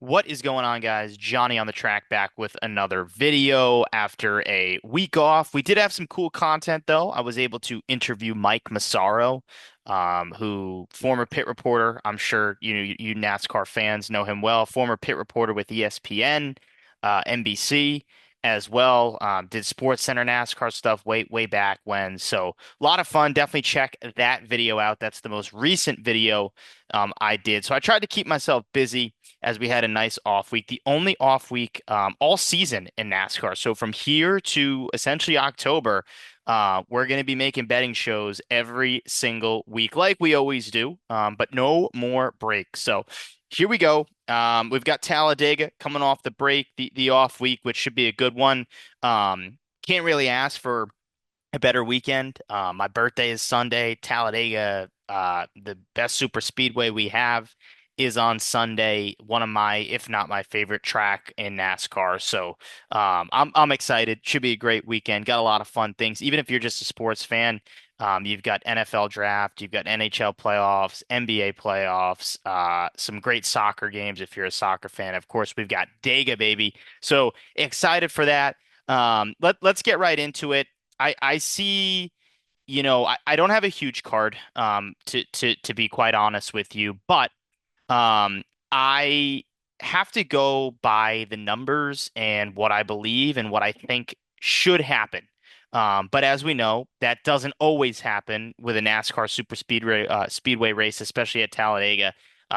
What is going on, guys? Johnny on the track back with another video after a week off. We did have some cool content, though. I was able to interview Mike Massaro, who former pit reporter. I'm sure you NASCAR fans know him well. Former pit reporter with ESPN, NBC as well. Did Sports Center NASCAR stuff way back when. So a lot of fun. Definitely check that video out. That's the most recent video I did. So I tried to keep myself busy as we had a nice off week, the only off week all season in NASCAR. So from here to essentially October, we're going to be making betting shows every single week, like we always do, but no more breaks. So here we go. We've got Talladega coming off the break, the off week, which should be a good one. Can't really ask for a better weekend. My birthday is Sunday. Talladega, the best super speedway we have, is on Sunday. One of my, if not my favorite track in NASCAR. So I'm excited. Should be a great weekend. Got a lot of fun things. Even if you're just a sports fan, you've got NFL draft, you've got NHL playoffs, NBA playoffs, some great soccer games if you're a soccer fan. Of course, we've got Dega, baby. So excited for that. Let's get right into it. I see, I don't have a huge card, to be quite honest with you, but I have to go by the numbers and what I believe and what I think should happen. But as we know, that doesn't always happen with a NASCAR speedway race, especially at Talladega.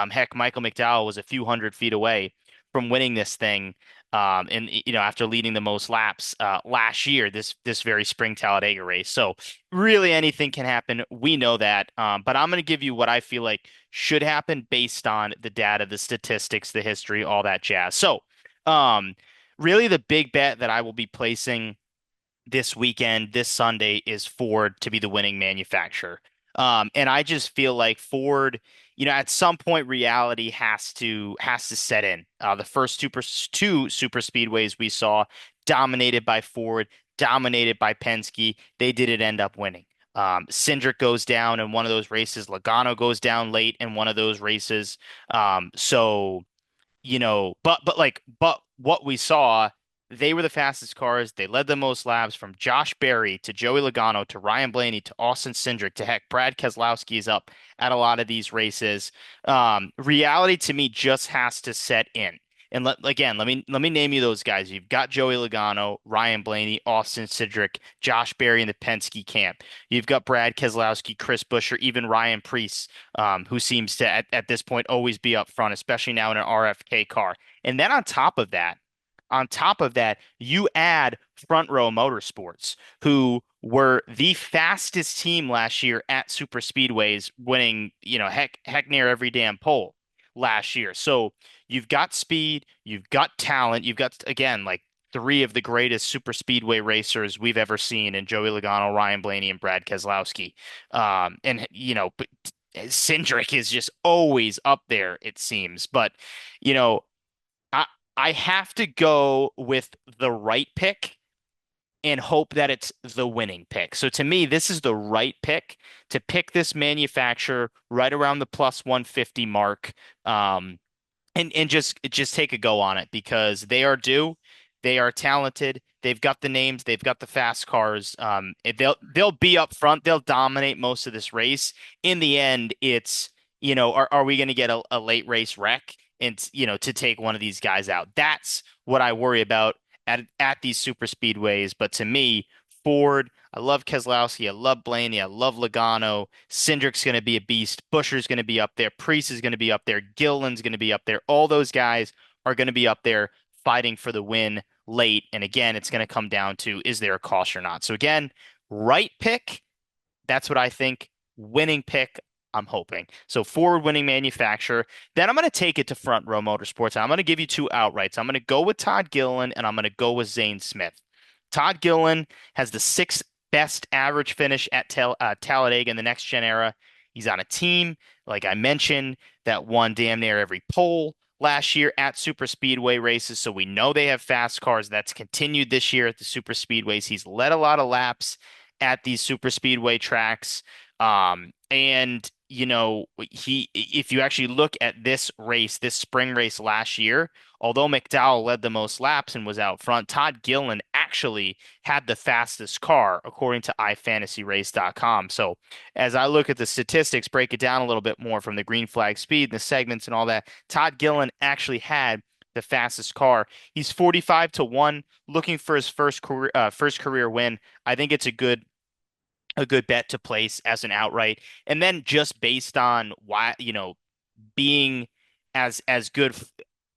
Heck, Michael McDowell was a few hundred feet away from winning this thing. And after leading the most laps last year, this very spring Talladega race. So really anything can happen. We know that. But I'm going to give you what I feel like should happen based on the data, the statistics, the history, all that jazz. So, um, really the big bet that I will be placing this weekend, this Sunday, is Ford to be the winning manufacturer. And I just feel like Ford, at some point reality has to set in. The first two super speedways we saw dominated by Ford, dominated by Penske. They didn't end up winning. Cindric goes down in one of those races. Logano goes down late in one of those races. So but what we saw, they were the fastest cars. They led the most laps from Josh Berry to Joey Logano to Ryan Blaney to Austin Cindric to heck, Brad Keselowski is up at a lot of these races. Reality to me just has to set in. And let me name you those guys. You've got Joey Logano, Ryan Blaney, Austin Cindric, Josh Berry in the Penske camp. You've got Brad Keselowski, Chris Buescher, even Ryan Preece, who seems to at this point always be up front, especially now in an RFK car. And then on top of that, you add Front Row Motorsports, who were the fastest team last year at super speedways, winning, heck near every damn pole last year. So you've got speed, you've got talent, you've got again like three of the greatest super speedway racers we've ever seen in Joey Logano, Ryan Blaney, and Brad Keselowski. But Cindric is just always up there, it seems. But you know, I I have to go with the right pick and hope that it's the winning pick. So to me, this is the right pick to pick this manufacturer right around the plus 150 mark. And just take a go on it because they are due. They are talented. They've got the names. They've got the fast cars. They'll be up front. They'll dominate most of this race. In the end, it's are we going to get a late race wreck and to take one of these guys out? That's what I worry about at these super speedways. But to me, Ford. I love Keselowski. I love Blaney. I love Logano. Cindric's going to be a beast. Buscher's going to be up there. Priest is going to be up there. Gillen's going to be up there. All those guys are going to be up there fighting for the win late. And again, it's going to come down to is there a caution or not? So again, right pick. That's what I think. Winning pick. I'm hoping. So forward winning manufacturer. Then I'm going to take it to Front Row Motorsports. I'm going to give you two outrights. I'm going to go with Todd Gilliland and I'm going to go with Zane Smith. Todd Gilliland has the sixth best average finish at Talladega in the next gen era. He's on a team, like I mentioned, that won damn near every pole last year at super speedway races. So we know they have fast cars. That's continued this year at the super speedways. He's led a lot of laps at these super speedway tracks. And if you actually look at this race, this spring race last year, although McDowell led the most laps and was out front, Todd Gillen actually had the fastest car, according to iFantasyRace.com. So as I look at the statistics, break it down a little bit more from the green flag speed, the segments and all that, Todd Gillen actually had the fastest car. He's 45 to 1, looking for his first career win. I think it's a good bet to place as an outright. And then just based on why, being as good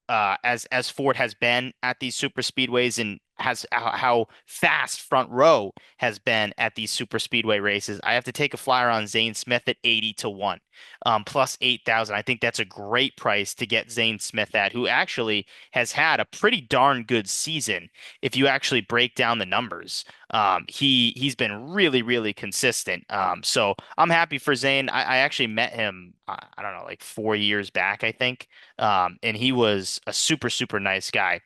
as Ford has been at these super speedways and has how fast front row has been at these super speedway races, I have to take a flyer on Zane Smith at 80 to 1, plus 8,000. I think that's a great price to get Zane Smith at, who actually has had a pretty darn good season if you actually break down the numbers. He's been really, really consistent. So I'm happy for Zane. I actually met him, I don't know, like 4 years back, I think. And he was a super, super nice guy.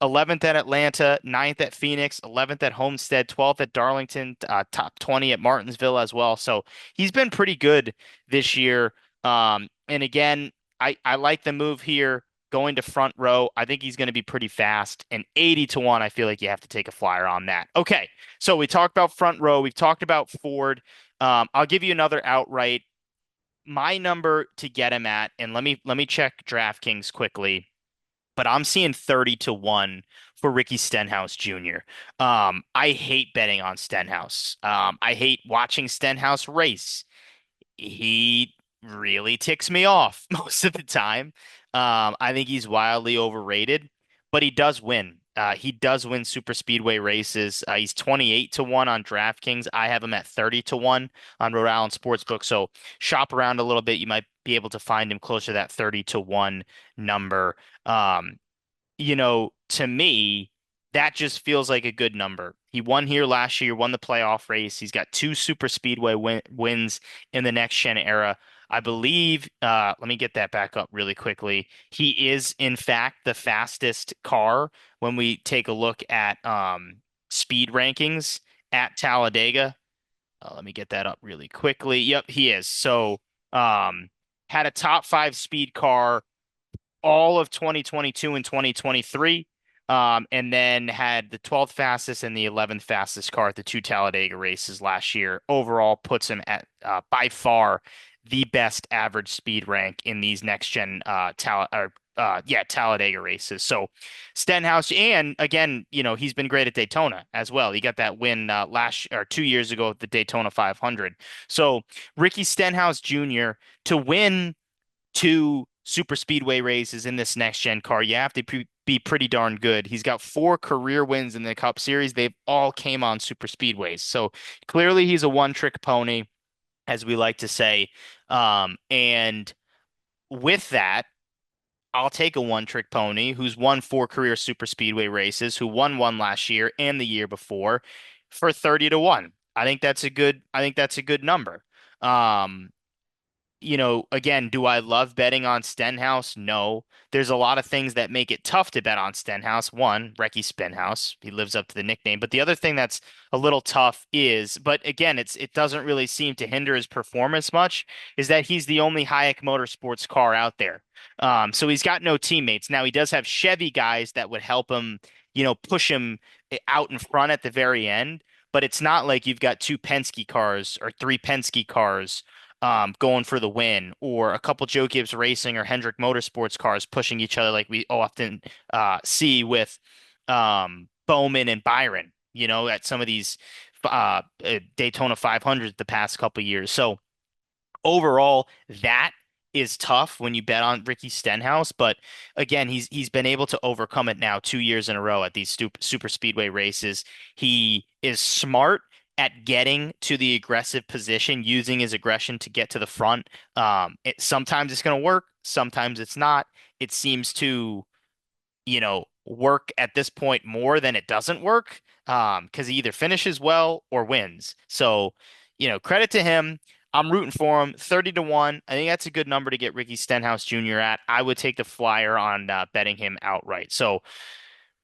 11th at Atlanta, ninth at Phoenix, 11th at Homestead, 12th at Darlington, top 20 at Martinsville as well. So he's been pretty good this year. And again, I like the move here going to front row. I think he's going to be pretty fast. And 80 to 1, I feel like you have to take a flyer on that. Okay. So we talked about front row. We've talked about Ford. I'll give you another outright. My number to get him at, and let me check DraftKings quickly, but I'm seeing 30 to 1 for Ricky Stenhouse Jr. I hate betting on Stenhouse. I hate watching Stenhouse race. He really ticks me off most of the time. I think he's wildly overrated, but he does win. He does win super speedway races. He's 28 to 1 on DraftKings. I have him at 30 to 1 on Rhode Island Sportsbook. So shop around a little bit. You might be able to find him closer to that 30 to 1 number. Um, to me, that just feels like a good number. He won here last year, won the playoff race. He's got two super speedway wins in the next gen era. I believe, let me get that back up really quickly. He is, in fact, the fastest car when we take a look at speed rankings at Talladega. Let me get that up really quickly. Yep, he is. So, um, had a top five speed car all of 2022 and 2023, and then had the 12th fastest and the 11th fastest car at the two Talladega races last year. Overall, puts him at by far the best average speed rank in these next gen Talladega races. So Stenhouse, and again, he's been great at Daytona as well. He got that win last or 2 years ago at the Daytona 500. So Ricky Stenhouse Jr. to win two super speedway races in this next gen car, you have to be pretty darn good. He's got four career wins in the Cup Series. They've all came on super speedways. So clearly he's a one-trick pony, as we like to say. And with that, I'll take a one-trick pony who's won four career super speedway races, who won one last year and the year before for 30 to 1. I think that's a good number. Um, again, do I love betting on Stenhouse? No. There's a lot of things that make it tough to bet on Stenhouse. One, Recky Spenhouse. He lives up to the nickname. But the other thing that's a little tough is, but again, it doesn't really seem to hinder his performance much, is that he's the only Hayek Motorsports car out there. So he's got no teammates. Now he does have Chevy guys that would help him, push him out in front at the very end. But it's not like you've got two Penske cars or three Penske cars going for the win, or a couple Joe Gibbs Racing or Hendrick Motorsports cars pushing each other like we often see with Bowman and Byron, at some of these Daytona 500s the past couple years. So overall, that is tough when you bet on Ricky Stenhouse, but again, he's been able to overcome it now 2 years in a row at these super speedway races. He is smart at getting to the aggressive position, using his aggression to get to the front. Sometimes it's going to work, sometimes it's not. It seems to work at this point more than it doesn't work, because he either finishes well or wins. So, credit to him. I'm rooting for him. 30 to 1. I think that's a good number to get Ricky Stenhouse Jr. at. I would take the flyer on betting him outright. So,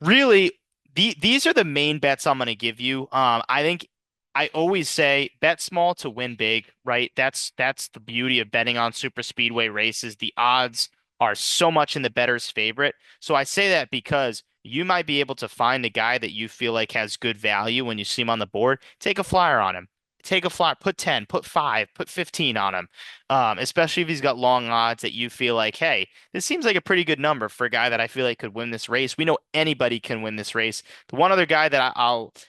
really, these are the main bets I'm going to give you. I think I always say bet small to win big, right? That's the beauty of betting on super speedway races. The odds are so much in the bettor's favorite. So I say that because you might be able to find a guy that you feel like has good value when you see him on the board. Take a flyer on him. Take a flyer, put 10, put 5, put 15 on him. Especially if he's got long odds that you feel like, hey, this seems like a pretty good number for a guy that I feel like could win this race. We know anybody can win this race. The one other guy that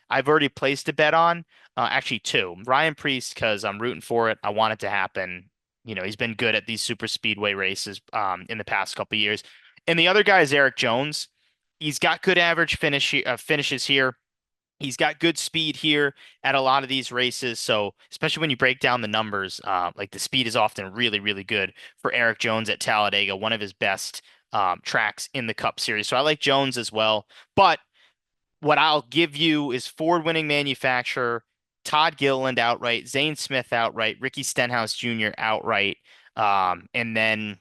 I've already placed a bet on, actually two. Ryan Preece, because I'm rooting for it. I want it to happen. He's been good at these super speedway races in the past couple of years. And the other guy is Eric Jones. He's got good average finishes here. He's got good speed here at a lot of these races. So especially when you break down the numbers, like the speed is often really, really good for Eric Jones at Talladega, one of his best tracks in the Cup Series. So I like Jones as well. But what I'll give you is Ford winning manufacturer, Todd Gilliland outright, Zane Smith outright, Ricky Stenhouse Jr. outright. And then,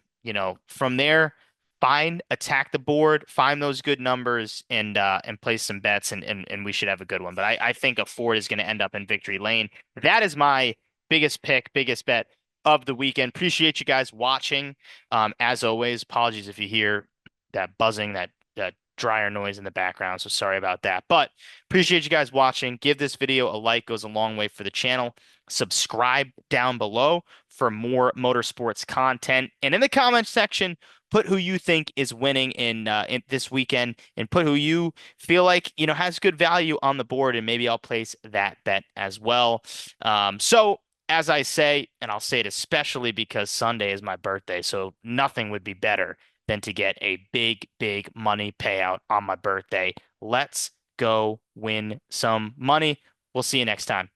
from there, attack the board, find those good numbers and place some bets and we should have a good one. But I think a Ford is going to end up in victory lane. That is my biggest pick, biggest bet of the weekend. Appreciate you guys watching. As always, apologies if you hear that buzzing, that dryer noise in the background. So sorry about that. But appreciate you guys watching. Give this video a like, goes a long way for the channel. Subscribe down below for more motorsports content. And in the comment section, put who you think is winning in this weekend and put who you feel like, has good value on the board. And maybe I'll place that bet as well. So as I say, and I'll say it especially because Sunday is my birthday, so nothing would be better than to get a big, big money payout on my birthday. Let's go win some money. We'll see you next time.